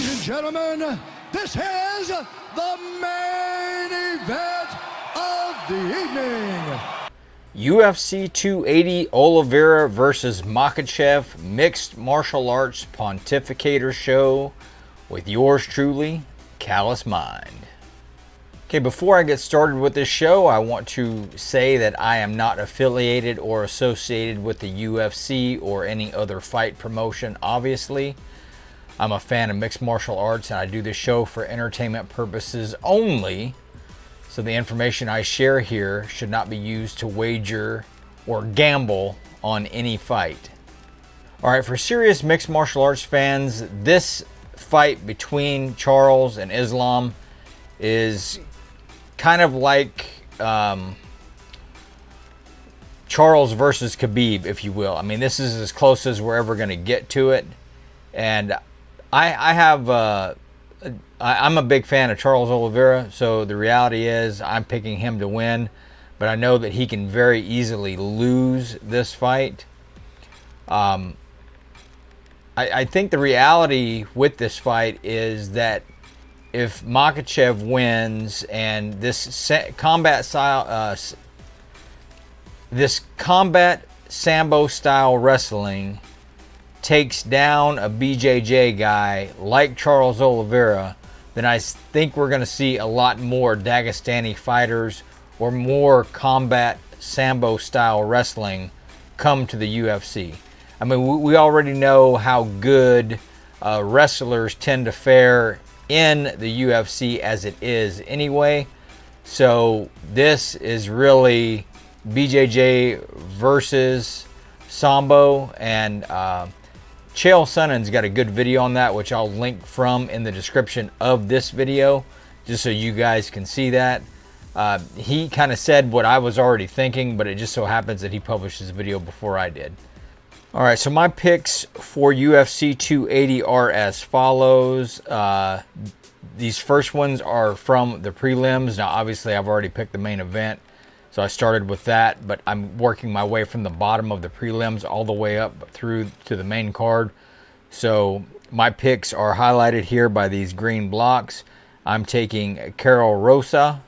Ladies and gentlemen, this is the main event of the evening. UFC 280 Oliveira versus Makhachev mixed martial arts pontificator show with yours truly, Callous Mind. Okay, before I get started with this show, I want to say that I am not affiliated or associated with the UFC or any other fight promotion, obviously. I'm a fan of mixed martial arts and I do this show for entertainment purposes only. So the information I share here should not be used to wager or gamble on any fight. Alright, for serious mixed martial arts fans, this fight between Charles and Islam is kind of like Charles versus Khabib, if you will. I mean, this is as close as we're ever going to get to it. And I'm a big fan of Charles Oliveira, so the reality is I'm picking him to win, but I know that he can very easily lose this fight. I think the reality with this fight is that if Makhachev wins and this combat Sambo style wrestling takes down a BJJ guy like Charles Oliveira, then I think we're going to see a lot more Dhagastany fighters or more combat Sambo style wrestling come to the UFC. I mean, we already know how good wrestlers tend to fare in the UFC as it is anyway. So this is really BJJ versus Sambo, and Chael Sonnen's got a good video on that, which I'll link from in the description of this video, just so you guys can see that. He kind of said what I was already thinking, but it just so happens that he published his video before I did. Alright, so my picks for UFC 280 are as follows. These first ones are from the prelims. Now, obviously, I've already picked the main event, so I started with that, but I'm working my way from the bottom of the prelims all the way up through to the main card. So my picks are highlighted here by these green blocks. I'm taking Karol Rosa,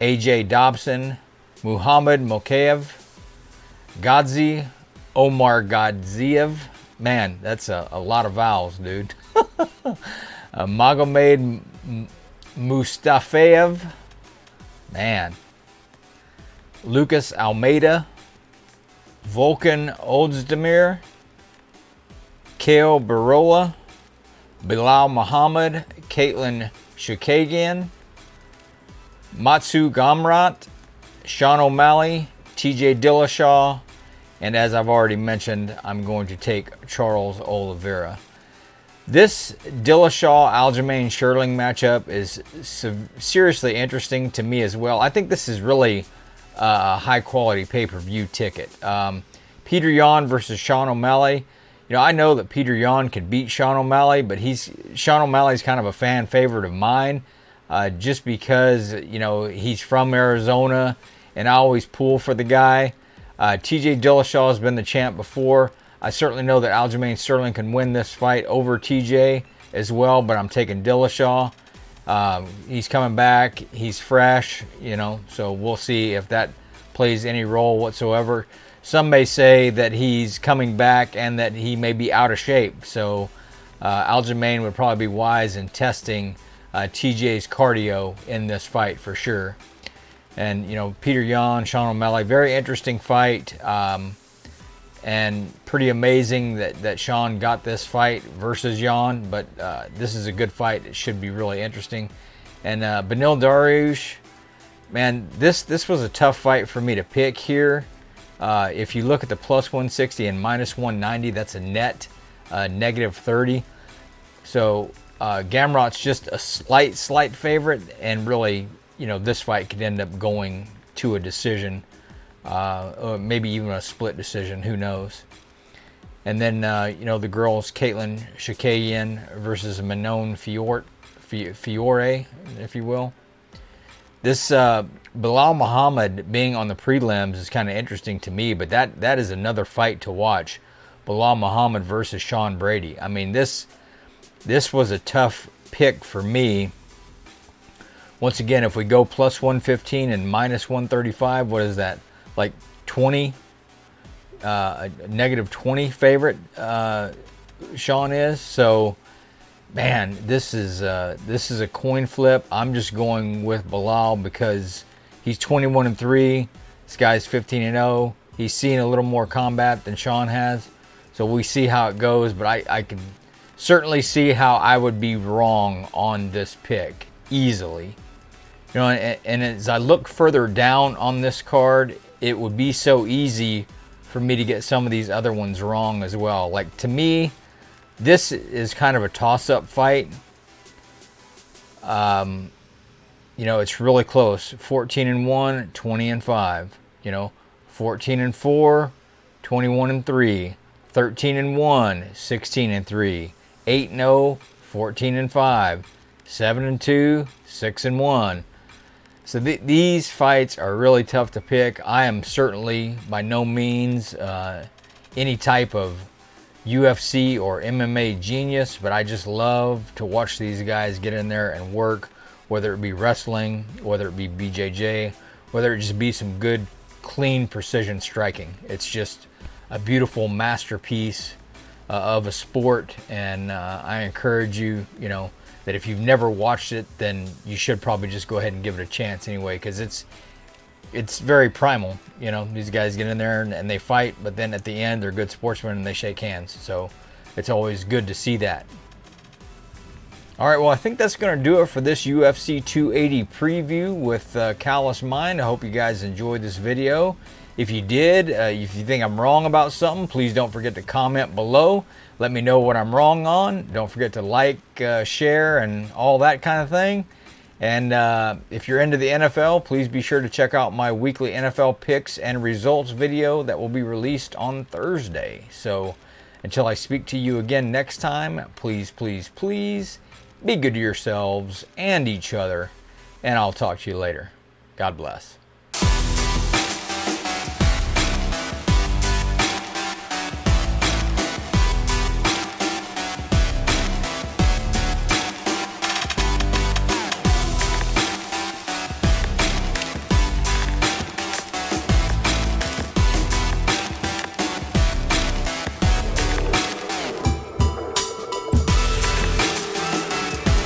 AJ Dobson, Muhammad Mokaev, Gadzi Omar Gadziev. Man, that's a lot of vowels, dude. Magomed Mustafaev. Man. Lucas Almeida, Volkan Ozdemir, Kale Barola, Bilal Muhammad, Caitlin Shukagian, Matsu Gamrat, Sean O'Malley, TJ Dillashaw, and as I've already mentioned, I'm going to take Charles Oliveira. This Dillashaw-Aljamain Sterling matchup is seriously interesting to me as well. I think this is really a high-quality pay-per-view ticket. Peter Yan versus Sean O'Malley. You know, I know that Peter Yan can beat Sean O'Malley, but Sean O'Malley's kind of a fan favorite of mine, just because, you know, he's from Arizona, and I always pull for the guy. TJ Dillashaw has been the champ before. I certainly know that Aljamain Sterling can win this fight over TJ as well, but I'm taking Dillashaw. He's coming back. He's fresh, you know, so we'll see if that plays any role whatsoever. Some may say that he's coming back and that he may be out of shape. So Aljamain would probably be wise in testing TJ's cardio in this fight for sure. And, you know, Peter Yan, Sean O'Malley, very interesting fight. And pretty amazing that Sean got this fight versus Yan, but this is a good fight. It should be really interesting. And Beneil Dariush, man, this was a tough fight for me to pick here. If you look at the plus 160 and minus 190, that's a net negative 30. So Gamrot's just a slight favorite, and really, you know, this fight could end up going to a decision. Or maybe even a split decision, who knows. And then, you know, the girls, Caitlin Shukagian versus Manon Fiore, if you will. This Bilal Muhammad being on the prelims is kind of interesting to me, but that is another fight to watch. Bilal Muhammad versus Sean Brady. I mean, this this was a tough pick for me. Once again, if we go plus 115 and minus 135, what is that? Like 20, negative 20 favorite Sean is. So, man, this is a coin flip. I'm just going with Belal because he's 21-3. This guy's 15-0. He's seen a little more combat than Sean has. So we see how it goes, but I can certainly see how I would be wrong on this pick easily. You know, and as I look further down on this card, it would be so easy for me to get some of these other ones wrong as well. Like, to me, this is kind of a toss-up fight. You know, it's really close. 14-1, 20-5. You know, 14-4, 21-3. 13-1, 16-3. 8-0, 14-5. 7-2, 6-1. So these fights are really tough to pick. I am certainly by no means any type of UFC or MMA genius, but I just love to watch these guys get in there and work, whether it be wrestling, whether it be BJJ, whether it just be some good, clean precision striking. It's just a beautiful masterpiece of a sport, and I encourage you, you know, that if you've never watched it, then you should probably just go ahead and give it a chance anyway, because it's very primal. You know, these guys get in there and they fight, but then at the end they're good sportsmen and they shake hands. So it's always good to see that. All right, well, I think that's going to do it for this UFC 280 preview with Callous Mind. I hope you guys enjoyed this video. If you did, if you think I'm wrong about something, please don't forget to comment below. Let me know what I'm wrong on. Don't forget to like, share, and all that kind of thing. And if you're into the NFL, please be sure to check out my weekly NFL picks and results video that will be released on Thursday. So until I speak to you again next time, please, please, please be good to yourselves and each other. And I'll talk to you later. God bless.